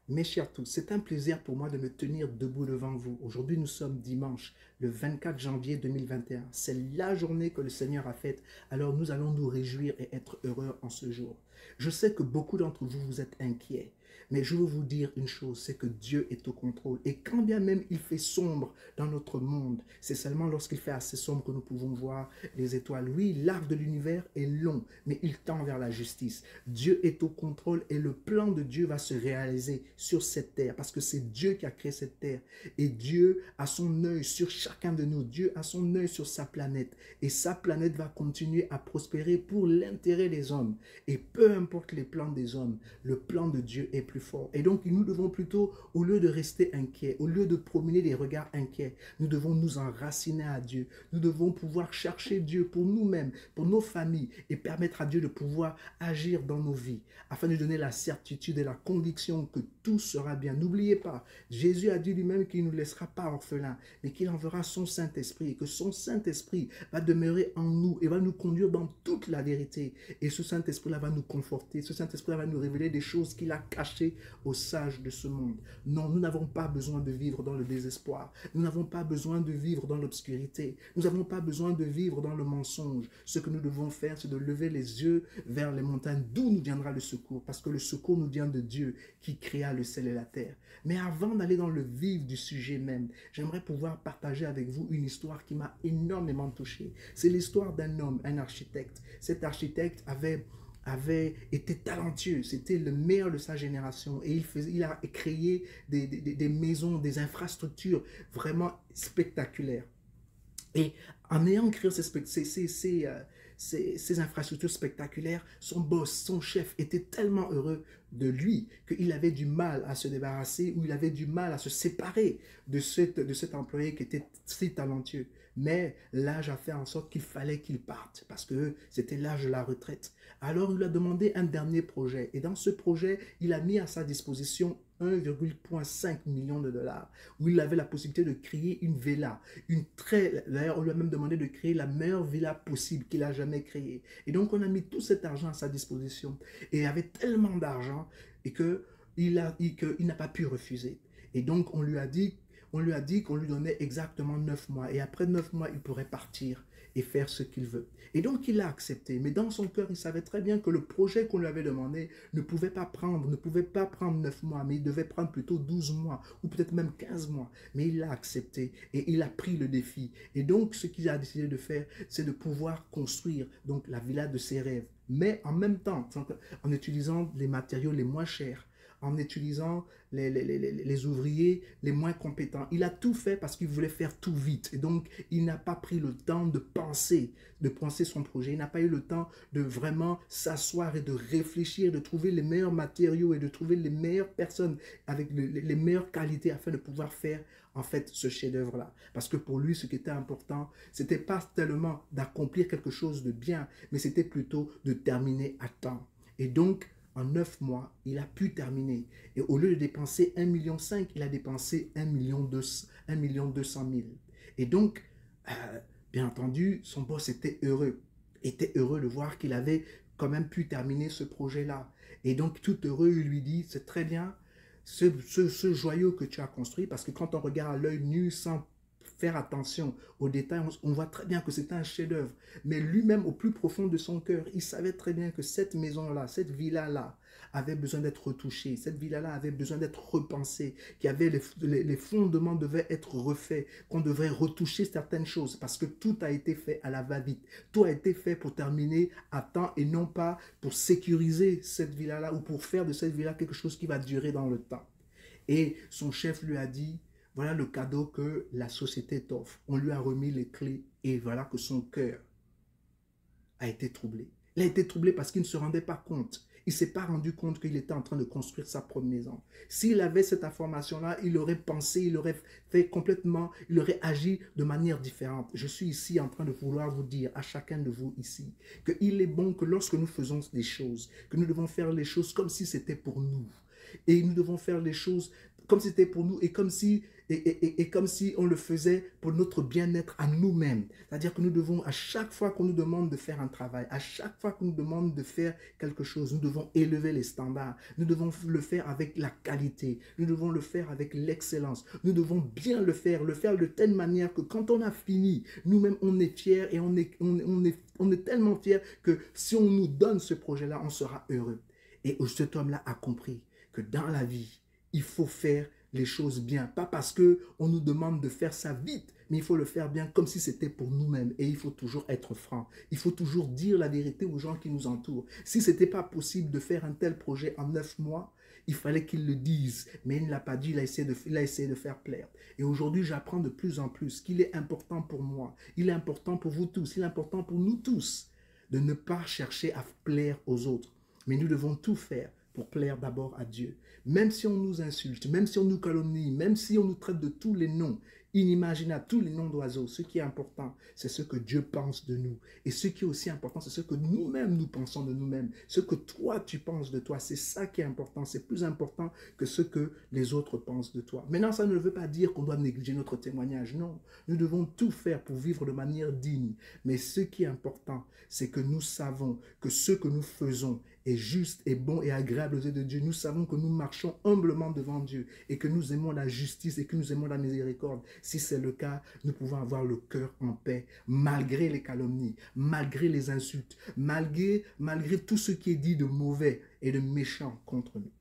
Mes chers tous, c'est un plaisir pour moi de me tenir debout devant vous. Aujourd'hui, nous sommes dimanche, le 24 janvier 2021. C'est la journée que le Seigneur a faite, alors nous allons nous réjouir et être heureux en ce jour. Je sais que beaucoup d'entre vous, vous êtes inquiets, mais je veux vous dire une chose, c'est que Dieu est au contrôle. Et quand bien même il fait sombre dans notre monde, c'est seulement lorsqu'il fait assez sombre que nous pouvons voir les étoiles. Oui, l'arc de l'univers est long, mais il tend vers la justice. Dieu est au contrôle et le plan de Dieu va se réaliser sur cette terre parce que c'est Dieu qui a créé cette terre. Et Dieu a son œil sur chacun de nous. Dieu a son œil sur sa planète. Et sa planète va continuer à prospérer pour l'intérêt des hommes. Et peu importe les plans des hommes, le plan de Dieu est plus fort. Et donc, nous devons plutôt, au lieu de rester inquiets, au lieu de promener des regards inquiets, nous devons nous enraciner à Dieu. Nous devons pouvoir chercher Dieu pour nous-mêmes, pour nos familles, et permettre à Dieu de pouvoir agir dans nos vies, afin de donner la certitude et la conviction que tout sera bien. N'oubliez pas, Jésus a dit lui-même qu'il ne nous laissera pas orphelins, mais qu'il enverra son Saint-Esprit, et que son Saint-Esprit va demeurer en nous et va nous conduire dans toute la vérité. Et ce Saint-Esprit-là va nous conforter, ce Saint-Esprit va nous révéler des choses qu'il a cachées aux sages de ce monde. Non, nous n'avons pas besoin de vivre dans le désespoir. Nous n'avons pas besoin de vivre dans l'obscurité. Nous n'avons pas besoin de vivre dans le mensonge. Ce que nous devons faire, c'est de lever les yeux vers les montagnes, d'où nous viendra le secours, parce que le secours nous vient de Dieu qui créa le ciel et la terre. Mais avant d'aller dans le vif du sujet même, j'aimerais pouvoir partager avec vous une histoire qui m'a énormément touché. C'est l'histoire d'un homme, un architecte. Cet architecte avait été talentueux, c'était le meilleur de sa génération et il a créé des maisons, des infrastructures vraiment spectaculaires. Et en ayant créé ces infrastructures spectaculaires, son boss, son chef était tellement heureux de lui qu'il avait du mal à se débarrasser ou il avait du mal à se séparer de cet employé qui était si talentueux. Mais l'âge a fait en sorte qu'il fallait qu'il parte parce que c'était l'âge de la retraite. Alors il lui a demandé un dernier projet et dans ce projet, il a mis à sa disposition 1,5 million de dollars où il avait la possibilité de créer une villa, d'ailleurs on lui a même demandé de créer la meilleure villa possible qu'il a jamais créée. Et donc on a mis tout cet argent à sa disposition et il avait tellement d'argent et qu'il n'a pas pu refuser. Et donc on lui a dit qu'on lui donnait exactement 9 mois et après 9 mois il pourrait partir et faire ce qu'il veut. Et donc il a accepté, mais dans son cœur il savait très bien que le projet qu'on lui avait demandé ne pouvait pas prendre 9 mois, mais il devait prendre plutôt 12 mois ou peut-être même 15 mois. Mais il l'a accepté et il a pris le défi. Et donc ce qu'il a décidé de faire, c'est de pouvoir construire donc la villa de ses rêves. Mais en même temps, en utilisant les matériaux les moins chers, en utilisant les ouvriers les moins compétents. Il a tout fait parce qu'il voulait faire tout vite. Et donc, il n'a pas pris le temps de penser son projet. Il n'a pas eu le temps de vraiment s'asseoir et de réfléchir, de trouver les meilleurs matériaux et de trouver les meilleures personnes avec les meilleures qualités afin de pouvoir faire en fait ce chef-d'œuvre-là. Parce que pour lui, ce qui était important, c'était pas tellement d'accomplir quelque chose de bien, mais c'était plutôt de terminer à temps. Et donc, en 9 mois, il a pu terminer. Et au lieu de dépenser 1,5 million, il a dépensé 1,2 million. Et donc, bien entendu, son boss était heureux de voir qu'il avait quand même pu terminer ce projet-là. Et donc, tout heureux, il lui dit, c'est très bien, ce joyau que tu as construit, parce que quand on regarde à l'œil nu sans faire attention aux détails, on voit très bien que c'est un chef-d'œuvre. Mais lui-même, au plus profond de son cœur, il savait très bien que cette maison-là, cette villa-là, avait besoin d'être retouchée. Cette villa-là avait besoin d'être repensée, les fondements devaient être refaits, qu'on devrait retoucher certaines choses, parce que tout a été fait à la va-vite. Tout a été fait pour terminer à temps et non pas pour sécuriser cette villa-là ou pour faire de cette villa quelque chose qui va durer dans le temps. Et son chef lui a dit, voilà le cadeau que la société t'offre. On lui a remis les clés et voilà que son cœur a été troublé. Il a été troublé parce qu'il ne se rendait pas compte. Il ne s'est pas rendu compte qu'il était en train de construire sa propre maison. S'il avait cette information-là, il aurait pensé, il aurait fait complètement, il aurait agi de manière différente. Je suis ici en train de vouloir vous dire à chacun de vous ici qu'il est bon que lorsque nous faisons des choses, que nous devons faire les choses comme si c'était pour nous. Et nous devons faire les choses comme si c'était pour nous et comme si, et comme si on le faisait pour notre bien-être à nous-mêmes. C'est-à-dire que nous devons, à chaque fois qu'on nous demande de faire un travail, à chaque fois qu'on nous demande de faire quelque chose, nous devons élever les standards. Nous devons le faire avec la qualité. Nous devons le faire avec l'excellence. Nous devons bien le faire de telle manière que quand on a fini, nous-mêmes, on est fiers et on est tellement fiers que si on nous donne ce projet-là, on sera heureux. Et cet homme-là a compris que dans la vie, il faut faire les choses bien. Pas parce qu'on nous demande de faire ça vite, mais il faut le faire bien comme si c'était pour nous-mêmes. Et il faut toujours être franc. Il faut toujours dire la vérité aux gens qui nous entourent. Si ce n'était pas possible de faire un tel projet en 9 mois, il fallait qu'il le dise. Mais il ne l'a pas dit, il a essayé de faire plaire. Et aujourd'hui, j'apprends de plus en plus qu'il est important pour moi. Il est important pour vous tous. Il est important pour nous tous de ne pas chercher à plaire aux autres. Mais nous devons tout faire pour plaire d'abord à Dieu. Même si on nous insulte, même si on nous calomnie, même si on nous traite de tous les noms inimaginables, tous les noms d'oiseaux, ce qui est important, c'est ce que Dieu pense de nous. Et ce qui est aussi important, c'est ce que nous-mêmes nous pensons de nous-mêmes. Ce que toi, tu penses de toi, c'est ça qui est important. C'est plus important que ce que les autres pensent de toi. Maintenant, ça ne veut pas dire qu'on doit négliger notre témoignage. Non, nous devons tout faire pour vivre de manière digne. Mais ce qui est important, c'est que nous savons que ce que nous faisons est juste et bon et agréable aux yeux de Dieu. Nous savons que nous marchons humblement devant Dieu et que nous aimons la justice et que nous aimons la miséricorde. Si c'est le cas, nous pouvons avoir le cœur en paix, malgré les calomnies, malgré les insultes, malgré tout ce qui est dit de mauvais et de méchant contre nous.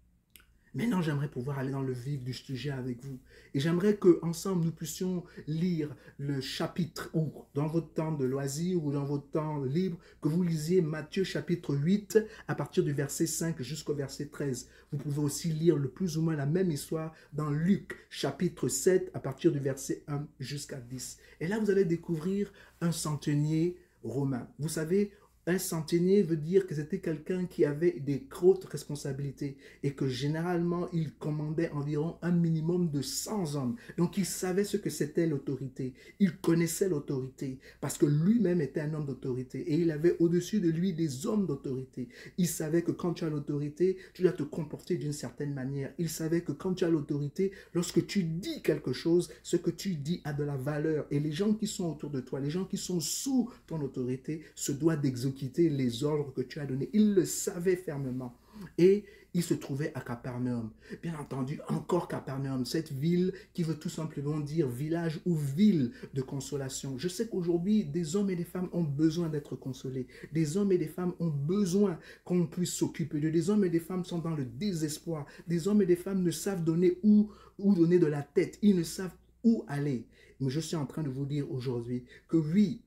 Maintenant, j'aimerais pouvoir aller dans le vif du sujet avec vous. Et j'aimerais qu'ensemble, nous puissions lire le chapitre, ou dans votre temps de loisir, ou dans votre temps libre, que vous lisiez Matthieu chapitre 8, à partir du verset 5 jusqu'au verset 13. Vous pouvez aussi lire le plus ou moins la même histoire dans Luc chapitre 7, à partir du verset 1 jusqu'à 10. Et là, vous allez découvrir un centenier romain. Vous savez, un centenier veut dire que c'était quelqu'un qui avait des hautes responsabilités et que généralement, il commandait environ un minimum de 100 hommes. Donc, il savait ce que c'était l'autorité. Il connaissait l'autorité parce que lui-même était un homme d'autorité et il avait au-dessus de lui des hommes d'autorité. Il savait que quand tu as l'autorité, tu dois te comporter d'une certaine manière. Il savait que quand tu as l'autorité, lorsque tu dis quelque chose, ce que tu dis a de la valeur et les gens qui sont autour de toi, les gens qui sont sous ton autorité, se doivent d'exécuter les ordres que tu as donnés. Il le savait fermement. Et il se trouvait à Capernaum. Bien entendu, encore Capernaum, cette ville qui veut tout simplement dire village ou ville de consolation. Je sais qu'aujourd'hui, des hommes et des femmes ont besoin d'être consolés. Des hommes et des femmes ont besoin qu'on puisse s'occuper d'eux. Des hommes et des femmes sont dans le désespoir. Des hommes et des femmes ne savent donner où donner de la tête. Ils ne savent où aller. Mais je suis en train de vous dire aujourd'hui que oui,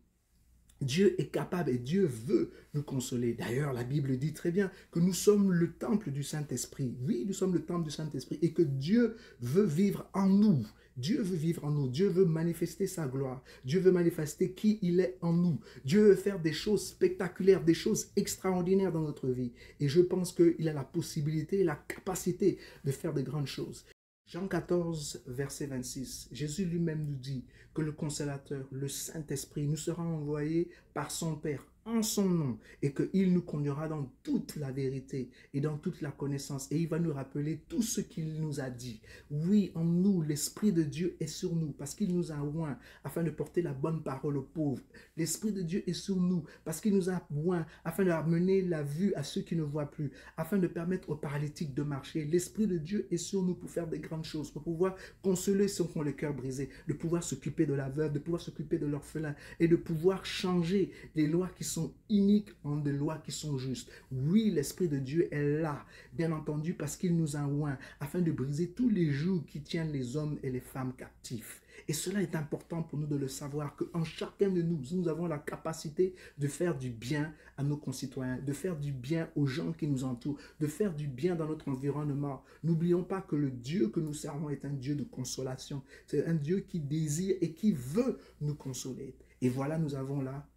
Dieu est capable et Dieu veut nous consoler. D'ailleurs, la Bible dit très bien que nous sommes le temple du Saint-Esprit. Oui, nous sommes le temple du Saint-Esprit et que Dieu veut vivre en nous. Dieu veut vivre en nous. Dieu veut manifester sa gloire. Dieu veut manifester qui il est en nous. Dieu veut faire des choses spectaculaires, des choses extraordinaires dans notre vie. Et je pense qu'il a la possibilité, la capacité de faire de grandes choses. Jean 14, verset 26, Jésus lui-même nous dit que le Consolateur, le Saint-Esprit, nous sera envoyé par son Père en son nom et qu'il nous conduira dans toute la vérité et dans toute la connaissance et il va nous rappeler tout ce qu'il nous a dit. Oui, en nous, l'Esprit de Dieu est sur nous parce qu'il nous a oints afin de porter la bonne parole aux pauvres. L'Esprit de Dieu est sur nous parce qu'il nous a oints afin de ramener la vue à ceux qui ne voient plus, afin de permettre aux paralytiques de marcher. L'Esprit de Dieu est sur nous pour faire des grandes choses, pour pouvoir consoler ceux qui ont le cœur brisé, de pouvoir s'occuper de la veuve, de pouvoir s'occuper de l'orphelin et de pouvoir changer les lois qui sont iniques en des lois qui sont justes. Oui, l'Esprit de Dieu est là, bien entendu, parce qu'il nous a oints afin de briser tous les jougs qui tiennent les hommes et les femmes captifs. Et cela est important pour nous de le savoir, qu'en chacun de nous, nous avons la capacité de faire du bien à nos concitoyens, de faire du bien aux gens qui nous entourent, de faire du bien dans notre environnement. N'oublions pas que le Dieu que nous servons est un Dieu de consolation. C'est un Dieu qui désire et qui veut nous consoler. Et voilà, nous avons là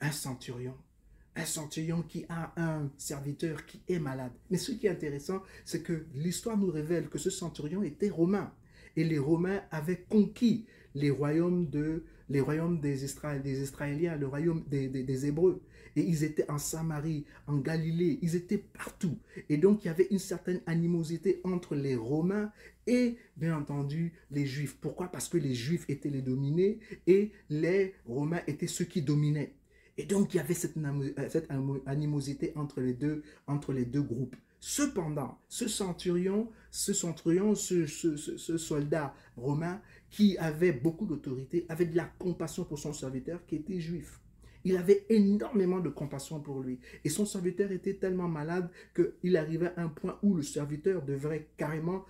un centurion qui a un serviteur qui est malade. Mais ce qui est intéressant, c'est que l'histoire nous révèle que ce centurion était romain. Et les Romains avaient conquis les royaumes les royaumes des Israéliens, le royaume des Hébreux. Et ils étaient en Samarie, en Galilée, ils étaient partout. Et donc, il y avait une certaine animosité entre les Romains et, bien entendu, les Juifs. Pourquoi? Parce que les Juifs étaient les dominés et les Romains étaient ceux qui dominaient. Et donc, il y avait cette animosité entre les deux groupes. Cependant, ce soldat romain qui avait beaucoup d'autorité, avait de la compassion pour son serviteur qui était juif. Il avait énormément de compassion pour lui. Et son serviteur était tellement malade qu'il arrivait à un point où le serviteur devrait carrément,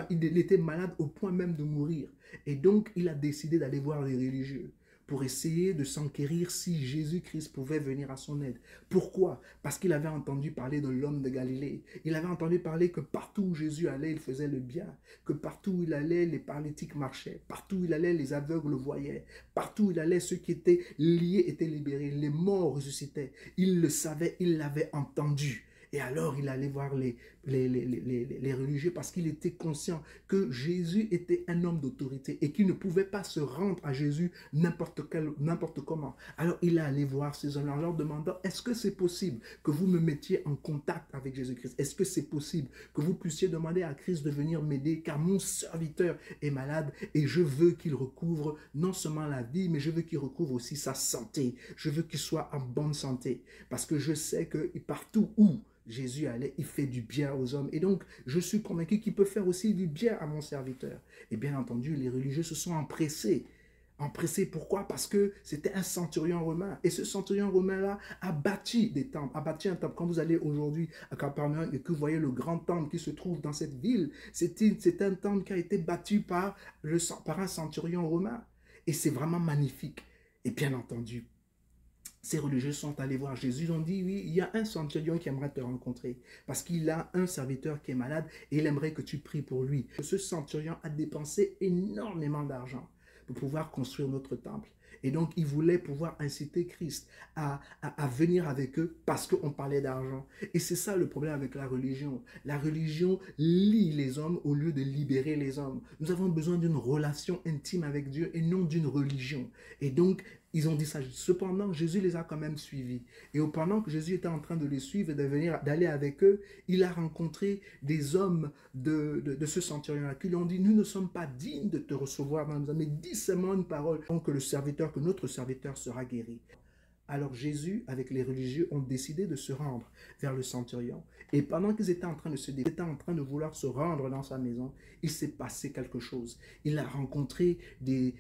il était malade au point même de mourir. Et donc, il a décidé d'aller voir les religieux pour essayer de s'enquérir si Jésus-Christ pouvait venir à son aide. Pourquoi? Parce qu'il avait entendu parler de l'homme de Galilée. Il avait entendu parler que partout où Jésus allait, il faisait le bien. Que partout où il allait, les paralytiques marchaient. Partout où il allait, les aveugles le voyaient. Partout où il allait, ceux qui étaient liés étaient libérés. Les morts ressuscitaient. Il le savait, il l'avait entendu. Et alors, il allait voir les religieux parce qu'il était conscient que Jésus était un homme d'autorité et qu'il ne pouvait pas se rendre à Jésus n'importe comment. Alors, il est allé voir ces hommes en leur demandant, est-ce que c'est possible que vous me mettiez en contact avec Jésus-Christ? Est-ce que c'est possible que vous puissiez demander à Christ de venir m'aider car mon serviteur est malade et je veux qu'il recouvre non seulement la vie, mais je veux qu'il recouvre aussi sa santé. Je veux qu'il soit en bonne santé parce que je sais que partout où Jésus allait, il fait du bien aux hommes. Et donc, je suis convaincu qu'il peut faire aussi du bien à mon serviteur. Et bien entendu, les religieux se sont empressés. Empressés, pourquoi? Parce que c'était un centurion romain. Et ce centurion romain-là a bâti des temples, a bâti un temple. Quand vous allez aujourd'hui à Capernaum et que vous voyez le grand temple qui se trouve dans cette ville, c'est un temple qui a été bâti par un centurion romain. Et c'est vraiment magnifique. Et bien entendu, ces religieux sont allés voir Jésus, ils ont dit, oui, il y a un centurion qui aimerait te rencontrer, parce qu'il a un serviteur qui est malade et il aimerait que tu pries pour lui. Ce centurion a dépensé énormément d'argent pour pouvoir construire notre temple. Et donc, ils voulaient pouvoir inciter Christ à venir avec eux parce qu'on parlait d'argent. Et c'est ça le problème avec la religion. La religion lie les hommes au lieu de libérer les hommes. Nous avons besoin d'une relation intime avec Dieu et non d'une religion. Et donc, ils ont dit ça. Cependant, Jésus les a quand même suivis. Et pendant que Jésus était en train de les suivre et d'aller avec eux, il a rencontré des hommes de ce centurion-là qui lui ont dit, nous ne sommes pas dignes de te recevoir dans la maison, mais dis seulement une parole, donc que notre serviteur sera guéri. Alors Jésus, avec les religieux, ont décidé de se rendre vers le centurion. Et pendant qu'ils étaient en train de vouloir se rendre dans sa maison, il s'est passé quelque chose. Il a rencontré des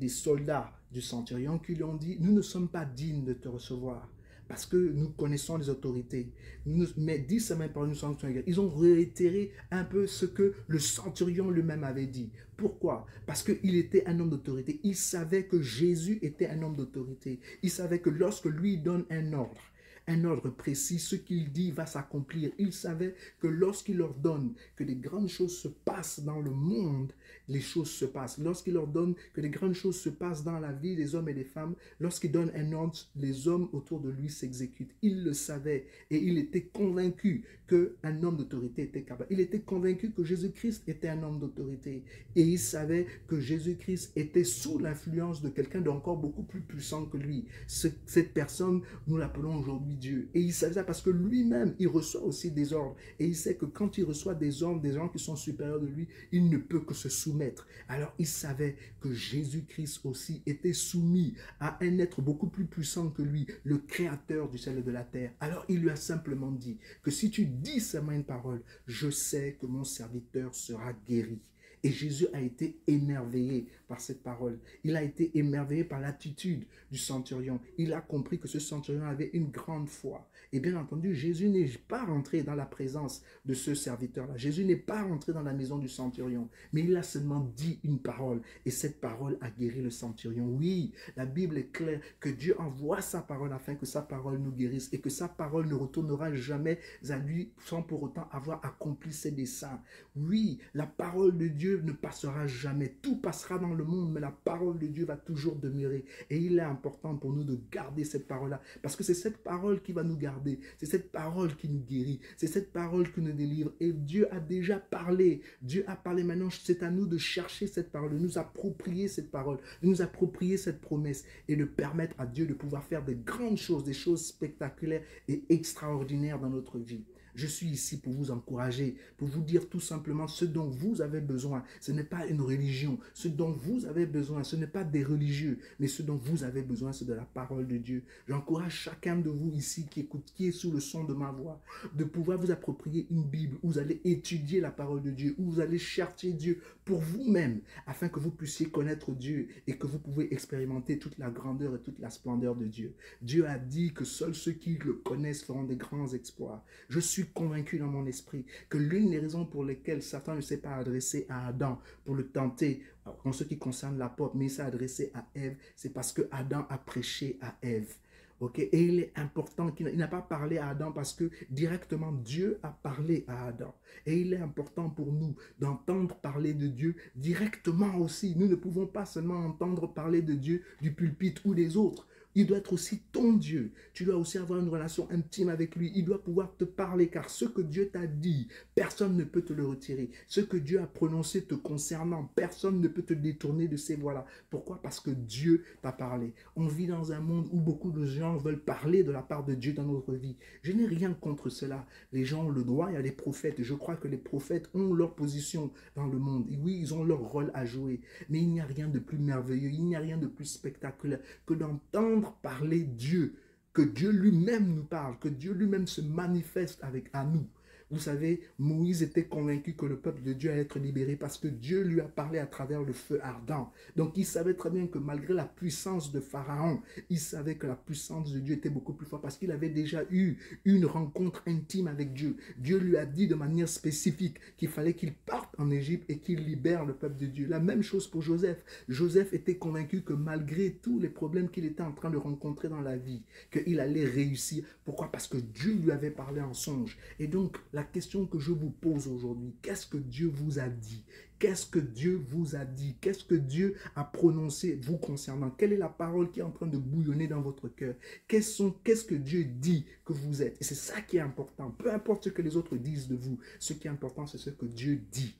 soldats du centurion qui lui ont dit, nous ne sommes pas dignes de te recevoir parce que nous connaissons les autorités. Mais 10 semaines par une centurion, ils ont réitéré un peu ce que le centurion lui-même avait dit. Pourquoi? Parce qu'il était un homme d'autorité. Il savait que Jésus était un homme d'autorité. Il savait que lorsque lui donne un ordre précis, ce qu'il dit va s'accomplir. Il savait que lorsqu'il leur donne que des grandes choses se passent dans le monde, les choses se passent. Lorsqu'il leur donne que des grandes choses se passent dans la vie des hommes et des femmes, lorsqu'il donne un ordre, les hommes autour de lui s'exécutent. Il le savait et il était convaincu qu'un homme d'autorité était capable. Il était convaincu que Jésus-Christ était un homme d'autorité et il savait que Jésus-Christ était sous l'influence de quelqu'un d'encore beaucoup plus puissant que lui. Cette personne, nous l'appelons aujourd'hui Dieu. Et il savait ça parce que lui-même, il reçoit aussi des ordres. Et il sait que quand il reçoit des ordres, des gens qui sont supérieurs de lui, il ne peut que se soumettre. Alors il savait que Jésus-Christ aussi était soumis à un être beaucoup plus puissant que lui, le créateur du ciel et de la terre. Alors il lui a simplement dit que si tu dis seulement une parole, je sais que mon serviteur sera guéri. Et Jésus a été émerveillé par cette parole. Il a été émerveillé par l'attitude du centurion. Il a compris que ce centurion avait une grande foi. Et bien entendu, Jésus n'est pas rentré dans la présence de ce serviteur-là. Jésus n'est pas rentré dans la maison du centurion. Mais il a seulement dit une parole. Et cette parole a guéri le centurion. Oui, la Bible est claire que Dieu envoie sa parole afin que sa parole nous guérisse. Et que sa parole ne retournera jamais à lui sans pour autant avoir accompli ses desseins. Oui, la parole de Dieu Dieu ne passera jamais. Tout passera dans le monde, mais la parole de Dieu va toujours demeurer. Et il est important pour nous de garder cette parole-là, parce que c'est cette parole qui va nous garder. C'est cette parole qui nous guérit. C'est cette parole qui nous délivre. Et Dieu a déjà parlé. Dieu a parlé. Maintenant, c'est à nous de chercher cette parole, de nous approprier cette parole, de nous approprier cette promesse et de permettre à Dieu de pouvoir faire de grandes choses, des choses spectaculaires et extraordinaires dans notre vie. Je suis ici pour vous encourager, pour vous dire tout simplement ce dont vous avez besoin. Ce n'est pas une religion. Ce dont vous avez besoin, ce n'est pas des religieux, mais ce dont vous avez besoin, c'est de la parole de Dieu. J'encourage chacun de vous ici qui écoute, qui est sous le son de ma voix, de pouvoir vous approprier une Bible où vous allez étudier la parole de Dieu, où vous allez chercher Dieu pour vous-même, afin que vous puissiez connaître Dieu et que vous pouvez expérimenter toute la grandeur et toute la splendeur de Dieu. Dieu a dit que seuls ceux qui le connaissent feront des grands exploits. Je suis convaincu dans mon esprit que l'une des raisons pour lesquelles Satan ne s'est pas adressé à Adam pour le tenter en ce qui concerne la porte, mais il s'est adressé à Ève, c'est parce que Adam a prêché à Ève. Okay? Et il est important qu'il n'a pas parlé à Adam parce que directement Dieu a parlé à Adam. Et il est important pour nous d'entendre parler de Dieu directement aussi. Nous ne pouvons pas seulement entendre parler de Dieu du pulpit ou des autres. Il doit être aussi ton Dieu. Tu dois aussi avoir une relation intime avec lui. Il doit pouvoir te parler, car ce que Dieu t'a dit, personne ne peut te le retirer. Ce que Dieu a prononcé te concernant, personne ne peut te détourner de ces voies-là. Pourquoi? Parce que Dieu t'a parlé. On vit dans un monde où beaucoup de gens veulent parler de la part de Dieu dans notre vie. Je n'ai rien contre cela. Les gens ont le droit, il y a des prophètes. Je crois que les prophètes ont leur position dans le monde. Et oui, ils ont leur rôle à jouer. Mais il n'y a rien de plus merveilleux, il n'y a rien de plus spectaculaire que d'entendre parler Dieu, que Dieu lui-même nous parle, que Dieu lui-même se manifeste à nous. Vous savez, Moïse était convaincu que le peuple de Dieu allait être libéré parce que Dieu lui a parlé à travers le feu ardent. Donc il savait très bien que malgré la puissance de Pharaon, il savait que la puissance de Dieu était beaucoup plus forte parce qu'il avait déjà eu une rencontre intime avec Dieu. Dieu lui a dit de manière spécifique qu'il fallait qu'il parte en Égypte et qu'il libère le peuple de Dieu. La même chose pour Joseph. Joseph était convaincu que malgré tous les problèmes qu'il était en train de rencontrer dans la vie, qu'il allait réussir. Pourquoi? Parce que Dieu lui avait parlé en songe. Et donc, la question que je vous pose aujourd'hui, qu'est-ce que Dieu vous a dit? Qu'est-ce que Dieu vous a dit? Qu'est-ce que Dieu a prononcé vous concernant? Quelle est la parole qui est en train de bouillonner dans votre cœur? Qu'est-ce que Dieu dit que vous êtes? Et c'est ça qui est important. Peu importe ce que les autres disent de vous, ce qui est important, c'est ce que Dieu dit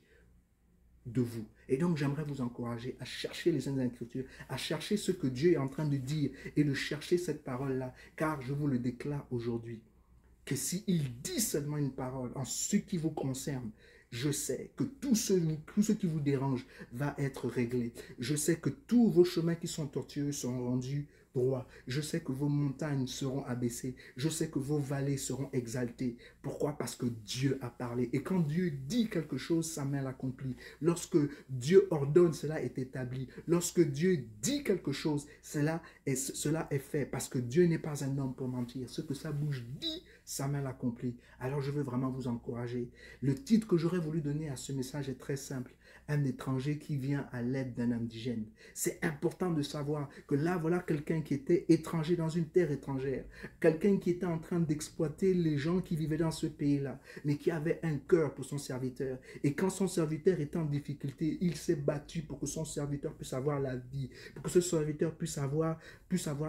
de vous. Et donc, j'aimerais vous encourager à chercher les Saintes Écritures, à chercher ce que Dieu est en train de dire et de chercher cette parole-là, car je vous le déclare aujourd'hui, que s'il dit seulement une parole en ce qui vous concerne, je sais que tout ce qui vous dérange va être réglé. Je sais que tous vos chemins qui sont tortueux seront rendus droits. Je sais que vos montagnes seront abaissées. Je sais que vos vallées seront exaltées. Pourquoi? Parce que Dieu a parlé. Et quand Dieu dit quelque chose, sa main l'accomplit. Lorsque Dieu ordonne, cela est établi. Lorsque Dieu dit quelque chose, cela est fait. Parce que Dieu n'est pas un homme pour mentir. Ce que sa bouche dit, sa main l'accomplit. Alors je veux vraiment vous encourager. Le titre que j'aurais voulu donner à ce message est très simple. Un étranger qui vient à l'aide d'un indigène. C'est important de savoir que là, voilà quelqu'un qui était étranger dans une terre étrangère. Quelqu'un qui était en train d'exploiter les gens qui vivaient dans ce pays-là, mais qui avait un cœur pour son serviteur. Et quand son serviteur était en difficulté, il s'est battu pour que son serviteur puisse avoir la vie, pour que ce serviteur puisse avoir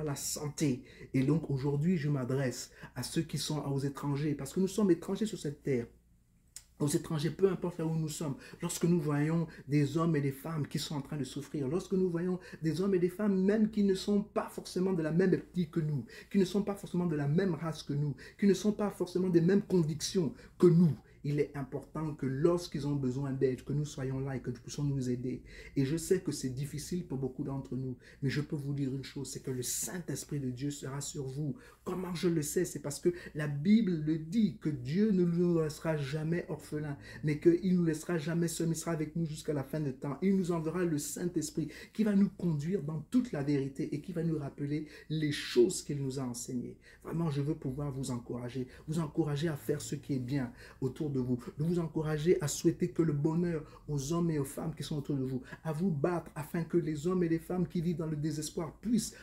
la santé. Et donc aujourd'hui, je m'adresse à ceux qui sont aux étrangers, parce que nous sommes étrangers sur cette terre. Aux étrangers, peu importe là où nous sommes, lorsque nous voyons des hommes et des femmes qui sont en train de souffrir, lorsque nous voyons des hommes et des femmes même qui ne sont pas forcément de la même ethnie que nous, qui ne sont pas forcément de la même race que nous, qui ne sont pas forcément des mêmes convictions que nous, il est important que lorsqu'ils ont besoin d'aide, que nous soyons là et que nous puissions nous aider. Et je sais que c'est difficile pour beaucoup d'entre nous, mais je peux vous dire une chose, c'est que le Saint-Esprit de Dieu sera sur vous. Comment je le sais? C'est parce que la Bible le dit, que Dieu ne nous laissera jamais orphelins, mais qu'il ne nous laissera jamais seuls, il sera avec nous jusqu'à la fin du temps. Il nous enverra le Saint-Esprit qui va nous conduire dans toute la vérité et qui va nous rappeler les choses qu'il nous a enseignées. Vraiment, je veux pouvoir vous encourager à faire ce qui est bien autour de vous encourager à souhaiter que le bonheur aux hommes et aux femmes qui sont autour de vous, à vous battre afin que les hommes et les femmes qui vivent dans le désespoir puissent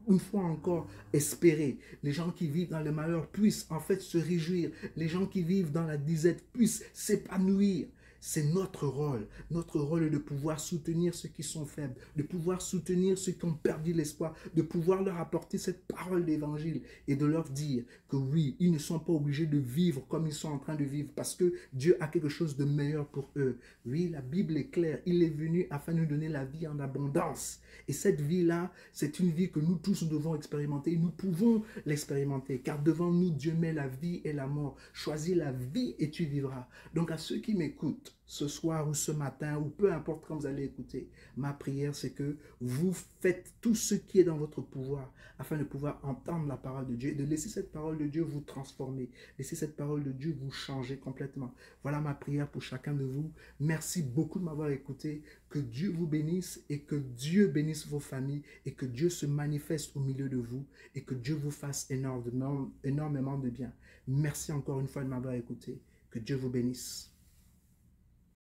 une fois encore espérer. Les gens qui vivent dans le malheur puissent en fait se réjouir. Les gens qui vivent dans la disette puissent s'épanouir. c'est notre rôle. Notre rôle est de pouvoir soutenir ceux qui sont faibles, de pouvoir soutenir ceux qui ont perdu l'espoir, de pouvoir leur apporter cette parole d'évangile et de leur dire que oui, ils ne sont pas obligés de vivre comme ils sont en train de vivre parce que Dieu a quelque chose de meilleur pour eux. Oui, la Bible est claire. Il est venu afin de nous donner la vie en abondance. Et cette vie-là, c'est une vie que nous tous nous devons expérimenter. Nous pouvons l'expérimenter car devant nous, Dieu met la vie et la mort. Choisis la vie et tu vivras. Donc à ceux qui m'écoutent, ce soir ou ce matin, ou peu importe quand vous allez écouter, ma prière c'est que vous faites tout ce qui est dans votre pouvoir afin de pouvoir entendre la parole de Dieu et de laisser cette parole de Dieu vous transformer, laisser cette parole de Dieu vous changer complètement. Voilà ma prière pour chacun de vous. Merci beaucoup de m'avoir écouté. Que Dieu vous bénisse et que Dieu bénisse vos familles et que Dieu se manifeste au milieu de vous et que Dieu vous fasse énormément de bien. Merci encore une fois de m'avoir écouté. Que Dieu vous bénisse.